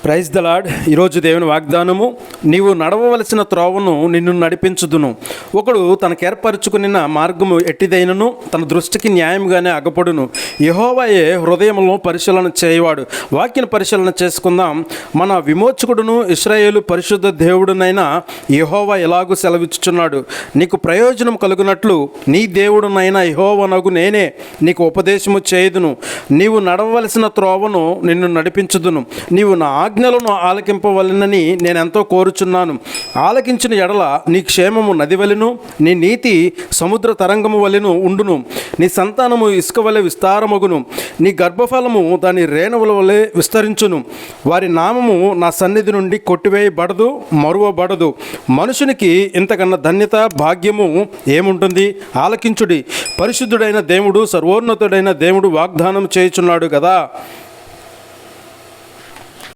Praise the lord. ఈరోజు దేవుని వాగ్దానము, నీవు నడవవలసిన త్రోవను నిన్ను నడిపించుదును. ఒకడు తనకు ఏర్పరచుకున్న మార్గము ఎట్టిదైనను తన దృష్టికి న్యాయంగానే అగపడును. యెహోవాయే హృదయములను పరిశీలన చేయవాడు. వాక్యను పరిశీలన చేసుకుందాం. మన విమోచకుడును ఇశ్రాయేలు పరిశుద్ధ దేవుడునైనా యెహోవా ఎలాగూ సెలవిచ్చుచున్నాడు. నీకు ప్రయోజనం కలుగునట్లు నీ దేవుడునైనా యెహోవానగు నేనే నీకు ఉపదేశము చేయుదును. నీవు నడవవలసిన త్రోవను నిన్ను నడిపించుదును. నీవు నా ఆజ్ఞలను ఆలకింపవలెనని నేనెంతో కోరుచున్నాను. ఆలకించిన ఎడల నీ క్షేమము నది వలెను, నీ నీతి సముద్ర తరంగము వలెను ఉండును. నీ సంతానము ఇసుక వలె విస్తారమగును, నీ గర్భఫలము దాని రేణువుల వలె విస్తరించును. వారి నామము నా సన్నిధి నుండి కొట్టివేయబడదు, మరువబడదు. మనుషునికి ఇంతకన్నా ధన్యత భాగ్యము ఏముంటుంది? ఆలకించుడి. పరిశుద్ధుడైన దేవుడు, సర్వోన్నతుడైన దేవుడు వాగ్దానం చేయుచున్నాడు కదా.